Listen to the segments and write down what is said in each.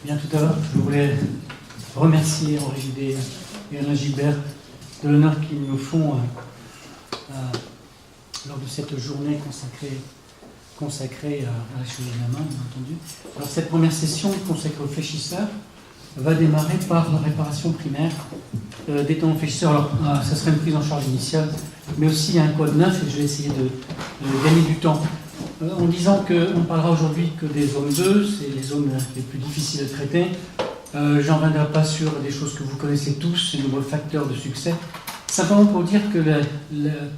Bien, tout à l'heure, je voulais remercier Henri Judet et Alain Gilbert de l'honneur qu'ils nous font lors de cette journée consacrée à la chirurgie de la main, bien entendu. Alors, cette première session consacrée aux fléchisseurs va démarrer par la réparation primaire des tendons fléchisseurs. Alors, ça serait une prise en charge initiale, mais aussi il y a un code 9 et je vais essayer de gagner du temps. En disant qu'on ne parlera aujourd'hui que des zones 2, c'est les zones les plus difficiles à traiter. Je n'en reviendrai pas sur des choses que vous connaissez tous, ces nombreux facteurs de succès. Simplement pour dire que la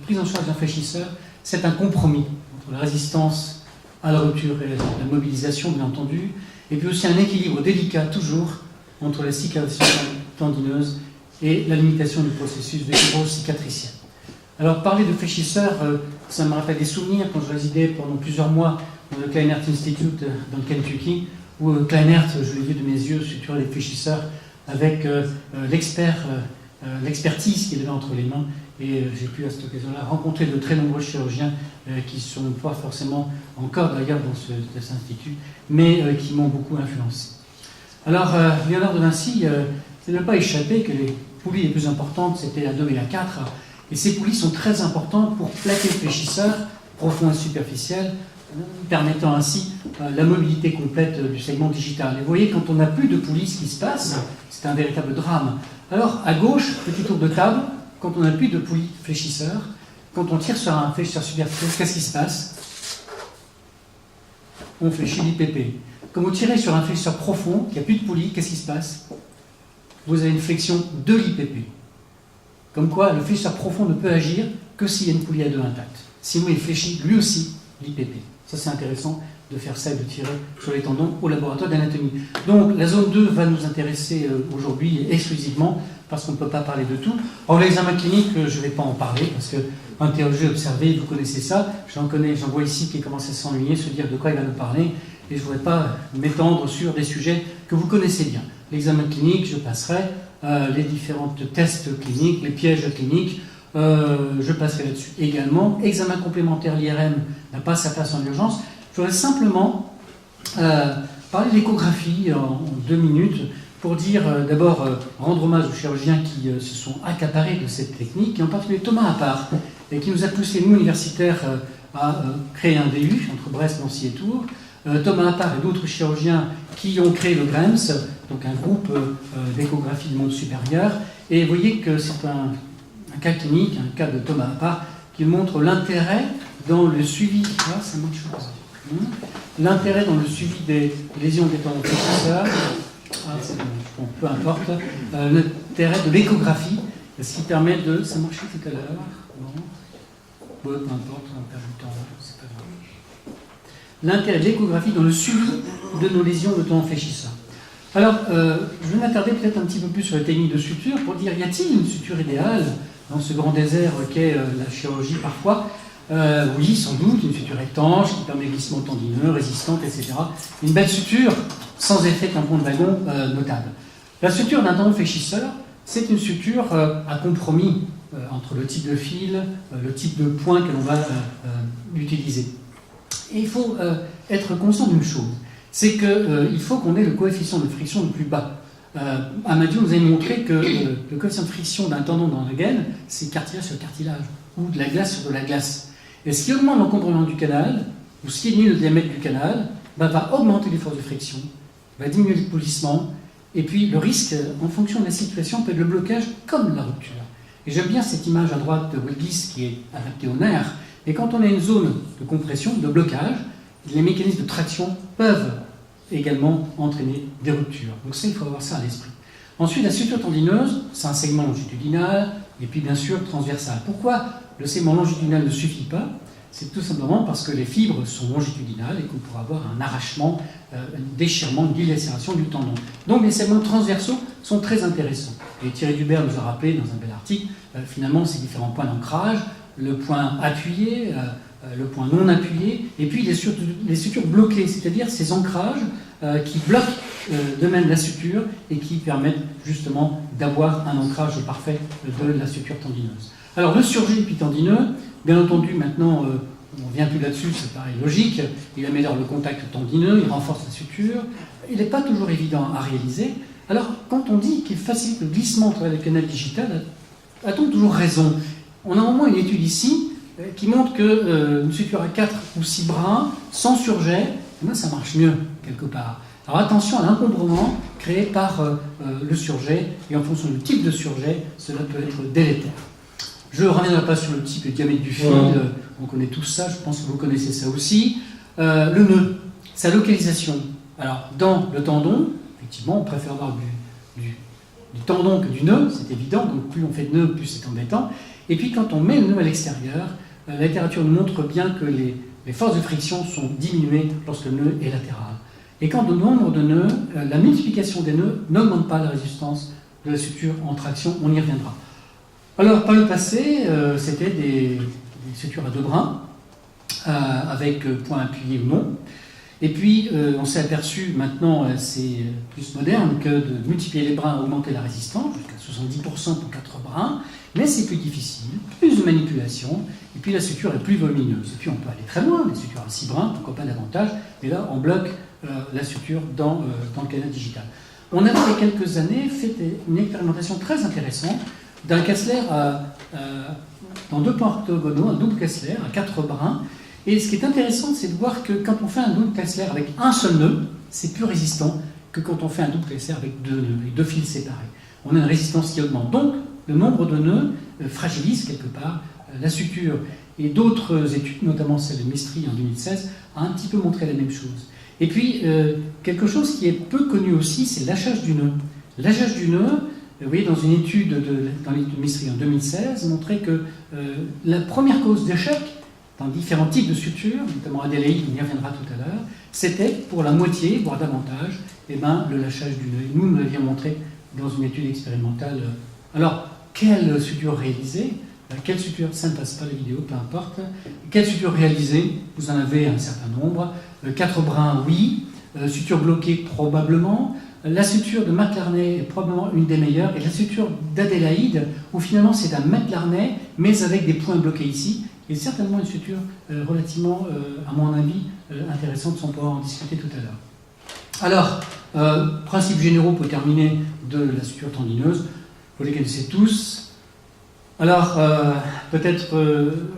prise en charge d'un fléchisseur, c'est un compromis entre la résistance à la rupture et la mobilisation, bien entendu, et puis aussi un équilibre délicat, toujours, entre la cicatrisation tendineuse et la limitation du processus de fibrose cicatricielle. Alors, parler de fléchisseurs, ça me rappelle des souvenirs quand je résidais pendant plusieurs mois dans le Kleinert Institute dans le Kentucky, où Kleinert, je l'ai vu de mes yeux, suturait des fléchisseurs avec l'expertise qu'il avait entre les mains. Et j'ai pu à cette occasion-là rencontrer de très nombreux chirurgiens qui ne sont pas forcément encore d'ailleurs dans cet institut, mais qui m'ont beaucoup influencé. Alors, Léonard de Vinci, ça ne m'a pas échappé que les poulies les plus importantes, c'était la 2 et la 4. Et ces poulies sont très importantes pour plaquer le fléchisseur profond et superficiel, permettant ainsi la mobilité complète du segment digital. Et vous voyez, quand on n'a plus de poulies, ce qui se passe, c'est un véritable drame. Alors, à gauche, petit tour de table, quand on n'a plus de poulies fléchisseurs, quand on tire sur un fléchisseur superficiel, qu'est-ce qui se passe? On fléchit l'IPP. Quand vous tirez sur un fléchisseur profond, qui n'a plus de poulies, qu'est-ce qui se passe? Vous avez une flexion de l'IPP. Comme quoi, le fléchisseur profond ne peut agir que s'il y a une poulie à 2 intacte. Sinon, il fléchit lui aussi l'IPP. Ça, c'est intéressant de faire ça et de tirer sur les tendons au laboratoire d'anatomie. Donc, la zone 2 va nous intéresser aujourd'hui exclusivement parce qu'on ne peut pas parler de tout. Or, l'examen clinique, je ne vais pas en parler parce que interroger, observer, vous connaissez ça. J'en vois ici qui commence à s'ennuyer, se dire de quoi il va nous parler. Et je ne voudrais pas m'étendre sur des sujets que vous connaissez bien. L'examen clinique, je passerai. Les différents tests cliniques, les pièges cliniques, je passerai là-dessus également. Examen complémentaire, l'IRM n'a pas sa place en urgence. Je voudrais simplement parler d'échographie en 2 minutes pour dire d'abord rendre hommage aux chirurgiens qui se sont accaparés de cette technique, et en particulier Thomas Appart, et qui nous a poussé, nous universitaires, à créer un DU entre Brest, Nancy et Tours. Thomas Appart et d'autres chirurgiens qui ont créé le GREMS, donc un groupe d'échographie du monde supérieur. Et vous voyez que c'est un cas clinique, un cas de Thomas Appart, qui montre l'intérêt dans le suivi. Ah, ça marche pas. L'intérêt dans le suivi des lésions des tendons fléchisseurs. Bon, peu importe. L'intérêt de l'échographie, ce qui permet de. Ça marchait tout à l'heure. Non. Peu importe, on perd du temps. C'est pas grave. L'intérêt de l'échographie dans le suivi de nos lésions de tendons fléchisseurs. Alors, je vais m'attarder peut-être un petit peu plus sur les techniques de suture pour dire, y a-t-il une suture idéale dans ce grand désert qu'est la chirurgie parfois? Oui, sans doute, une suture étanche qui permet glissement tendineux, résistante, etc. Une belle suture, sans effet tampon de wagon, notable. La suture d'un tendon fléchisseur, c'est une suture à compromis entre le type de fil, le type de point que l'on va utiliser. Et il faut être conscient d'une chose, c'est qu'il faut qu'on ait le coefficient de friction le plus bas. Amadio nous a montré que le coefficient de friction d'un tendon dans la gaine, c'est cartilage sur cartilage, ou de la glace sur de la glace. Et ce qui augmente l'encombrement du canal, ou ce qui diminue le diamètre du canal, va augmenter les forces de friction, va diminuer le pollissement, et puis le risque, en fonction de la situation, peut être le blocage comme la rupture. Et j'aime bien cette image à droite de Wilgis qui est adaptée au nerf. Et quand on a une zone de compression, de blocage, les mécanismes de traction peuvent également entraîner des ruptures. Donc ça, il faut avoir ça à l'esprit. Ensuite, la suture tendineuse, c'est un segment longitudinal, et puis bien sûr transversal. Pourquoi le segment longitudinal ne suffit pas? C'est tout simplement parce que les fibres sont longitudinales et qu'on pourra avoir un arrachement, un déchirement, une dilacération du tendon. Donc les segments transversaux sont très intéressants. Et Thierry Dubert nous a rappelé dans un bel article, finalement, ces différents points d'ancrage, le point appuyé, le point non appuyé, et puis les sutures bloquées, c'est-à-dire ces ancrages qui bloquent de même la suture et qui permettent justement d'avoir un ancrage parfait de la suture tendineuse. Alors le surjus épitendineux, bien entendu maintenant on ne revient plus là-dessus, ça paraît logique. Il améliore le contact tendineux, il renforce la suture. Il n'est pas toujours évident à réaliser. Alors, quand on dit qu'il facilite le glissement à travers le canal digital, a-t-on toujours raison? On a au moins une étude ici qui montre qu'une suture à 4 ou 6 brins, sans surjet, ça marche mieux, quelque part. Alors attention à l'encombrement créé par le surjet, et en fonction du type de surjet, cela peut être délétère. Je ne reviendrai pas sur le type et le diamètre du fil, on connaît tout ça, je pense que vous connaissez ça aussi. Le nœud, sa localisation. Alors, dans le tendon, effectivement, on préfère avoir du tendon que du nœud, c'est évident, donc plus on fait de nœuds, plus c'est embêtant. Et puis quand on met le nœud à l'extérieur, la littérature nous montre bien que les forces de friction sont diminuées lorsque le nœud est latéral. Et quant au nombre de nœuds, la multiplication des nœuds n'augmente pas la résistance de la suture en traction, on y reviendra. Alors, par le passé, c'était des sutures à 2 brins, avec point appuyé ou non. Et puis, on s'est aperçu, maintenant, c'est plus moderne, que de multiplier les brins augmentait la résistance, jusqu'à 70% pour 4 brins, mais c'est plus difficile, plus de manipulation, et puis la suture est plus volumineuse. Et puis, on peut aller très loin, les sutures à 6 brins, pourquoi pas davantage, mais là, on bloque la suture dans le canal digital. On avait, il y a quelques années, fait une expérimentation très intéressante d'un Kessler dans 2 points orthogonaux, un double Kessler à 4 brins. Et ce qui est intéressant, c'est de voir que quand on fait un double Kessler avec un seul nœud, c'est plus résistant que quand on fait un double Kessler avec 2 nœuds, avec 2 fils séparés. On a une résistance qui augmente. Donc, le nombre de nœuds fragilise quelque part la suture. Et d'autres études, notamment celle de Mestri en 2016, a un petit peu montré la même chose. Et puis, quelque chose qui est peu connu aussi, c'est l'hachage du nœud. L'hachage du nœud, vous voyez, dans une étude dans l'étude de Mestri en 2016, montrait que la première cause d'échec dans différents types de sutures, notamment Adélaïde, on y reviendra tout à l'heure, c'était pour la moitié, voire davantage, le lâchage du nœud. Nous l'avions montré dans une étude expérimentale. Alors, quelle suture réaliser? Quelle suture? Ça ne passe pas la vidéo, peu importe. Quelle suture réaliser? Vous en avez un certain nombre. 4 brins, oui. Suture bloquée, probablement. La suture de McLarney est probablement une des meilleures. Et la suture d'Adélaïde, où finalement c'est un McLarney, mais avec des points bloqués ici, est certainement une suture relativement, à mon avis, intéressante, on pourra en discuter tout à l'heure. Alors, principes généraux pour terminer de la suture tendineuse, vous les connaissez tous. Alors, peut-être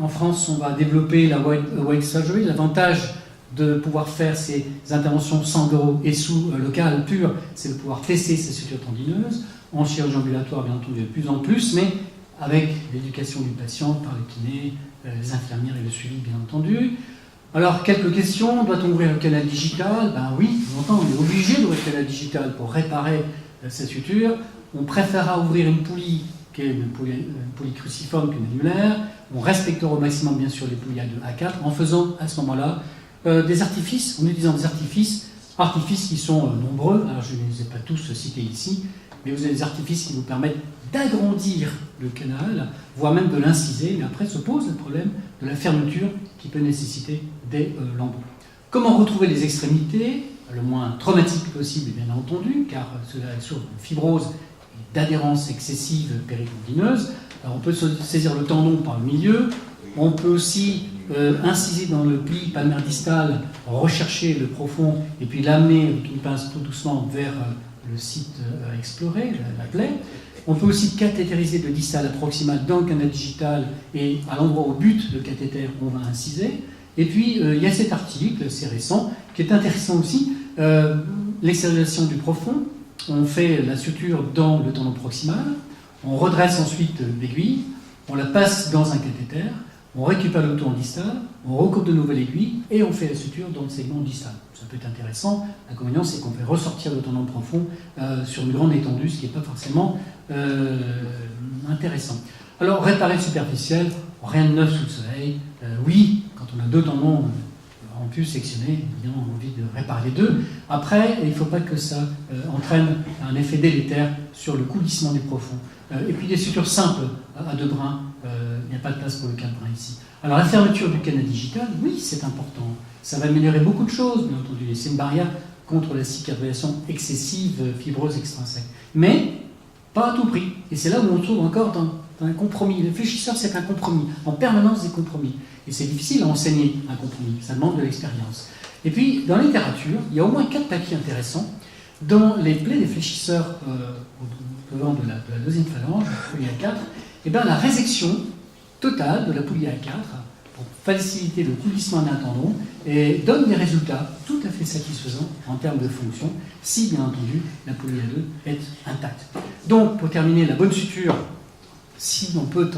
en France, on va développer la White Surgery. L'avantage de pouvoir faire ces interventions sans gros et sous local pur, c'est de pouvoir tester ces sutures tendineuses. En chirurgie ambulatoire, bien entendu, de plus en plus, mais avec l'éducation du patient par les kinés, les infirmières et le suivi, bien entendu. Alors, quelques questions. Doit-on ouvrir le canal digital? Ben oui, longtemps, on est obligé d'ouvrir le canal digital pour réparer ces sutures. On préférera ouvrir une poulie qui est une poulie cruciforme qu'une annulaire. On respectera au maximum, bien sûr, les poulies A2, A4, en faisant, à ce moment-là, des artifices, en utilisant des artifices qui sont nombreux. Alors, je ne les ai pas tous cités ici, mais vous avez des artifices qui vous permettent d'agrandir le canal, voire même de l'inciser, mais après se pose le problème de la fermeture qui peut nécessiter des lambeaux. Comment retrouver les extrémités? Le moins traumatique possible, bien entendu, car cela est source de fibrose et d'adhérence excessive péricondineuse. Alors on peut saisir le tendon par le milieu, on peut aussi inciser dans le pli palmaire distal, rechercher le profond et puis l'amener avec une pince tout doucement vers le site à explorer, la plaie. On peut aussi cathétériser de distal à proximal dans le canal digital et à l'endroit où bute le cathéter, on va inciser. Et puis, il y a cet article, c'est récent, qui est intéressant aussi, l'extériorisation du profond. On fait la suture dans le tendon proximal, on redresse ensuite l'aiguille, on la passe dans un cathéter, on récupère le tour en distal, on recoupe de nouveau l'aiguille et on fait la suture dans le segment distal. Ça peut être intéressant. L'inconvénient, c'est qu'on fait ressortir le tendon profond sur une grande étendue, ce qui n'est pas forcément intéressant. Alors, réparer le superficiel, rien de neuf sous le soleil. Oui, quand on a 2 tendons en plus sectionnés, évidemment, on a envie de réparer les 2. Après, il ne faut pas que ça entraîne un effet délétère sur le coulissement du profond. Et puis des sutures simples à 2 brins, il n'y a pas de place pour le 4 brins ici. Alors la fermeture du canal digital, oui, c'est important. Ça va améliorer beaucoup de choses, bien entendu. C'est une barrière contre la cicatrisation excessive, fibreuse, extrinsèque. Mais pas à tout prix. Et c'est là où on trouve encore dans un compromis. Le fléchisseur, c'est un compromis, en permanence des compromis. Et c'est difficile à enseigner un compromis, ça demande de l'expérience. Et puis, dans la littérature, il y a au moins 4 papiers intéressants dans les plaies des fléchisseurs devant de la deuxième phalange, la poulie A4, et bien la résection totale de la poulie A4 pour faciliter le coulissement d'un tendon et donne des résultats tout à fait satisfaisants en termes de fonction, si bien entendu la poulie A2 est intacte. Donc, pour terminer, la bonne suture, si on peut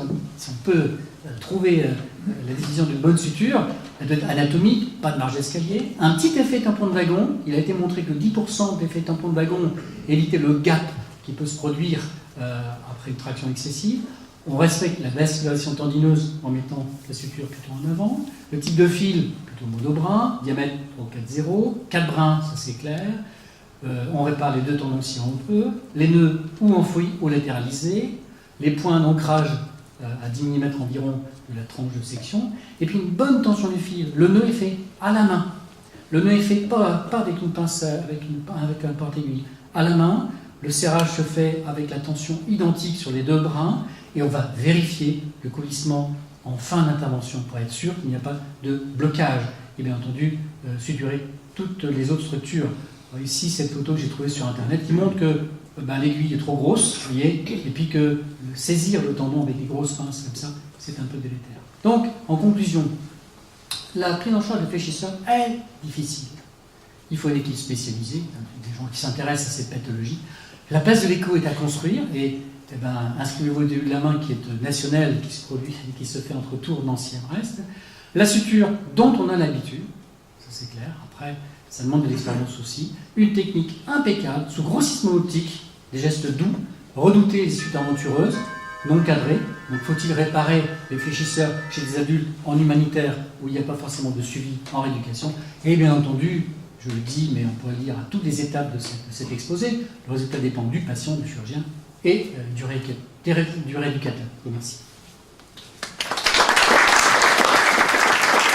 trouver la définition d'une bonne suture, elle doit être anatomique, pas de marge d'escalier, un petit effet tampon de wagon. Il a été montré que 10% d'effet tampon de wagon évitait le gap qui peut se produire après une traction excessive. On respecte la vascularisation tendineuse en mettant la suture plutôt en avant. Le type de fil, plutôt monobrin, diamètre 3-4-0, 4 brins, ça c'est clair. On répare les 2 tendons si on peut. Les nœuds ou enfouis ou latéralisés. Les points d'ancrage à 10 mm environ de la tranche de section. Et puis une bonne tension du fil. Le nœud est fait à la main. Le nœud est fait pas avec une pince, avec un porte-aiguille. À la main, le serrage se fait avec la tension identique sur les 2 brins. Et on va vérifier le coulissement en fin d'intervention pour être sûr qu'il n'y a pas de blocage. Et bien entendu, suturer toutes les autres structures. Alors ici, cette photo que j'ai trouvée sur Internet qui montre que l'aiguille est trop grosse, vous voyez, et puis que saisir le tendon avec des grosses pinces comme ça, c'est un peu délétère. Donc, en conclusion, la prise en charge des fléchisseurs est difficile. Il faut une équipe spécialisée, des gens qui s'intéressent à cette pathologie. La place de l'écho est à construire, et inscrivez-vous au début de la main qui est nationale, qui se produit, qui se fait entre Tours, Nancy et Brest. La suture dont on a l'habitude, ça c'est clair, après ça demande de l'expérience aussi. Une technique impeccable, sous grossissement optique, des gestes doux, redouter les sutures aventureuses, non cadrées. Donc faut-il réparer les fléchisseurs chez des adultes en humanitaire où il n'y a pas forcément de suivi en rééducation. Et bien entendu, je le dis, mais on pourrait le dire à toutes les étapes de cet exposé, le résultat dépend du patient, du chirurgien et du rééducateur. Merci.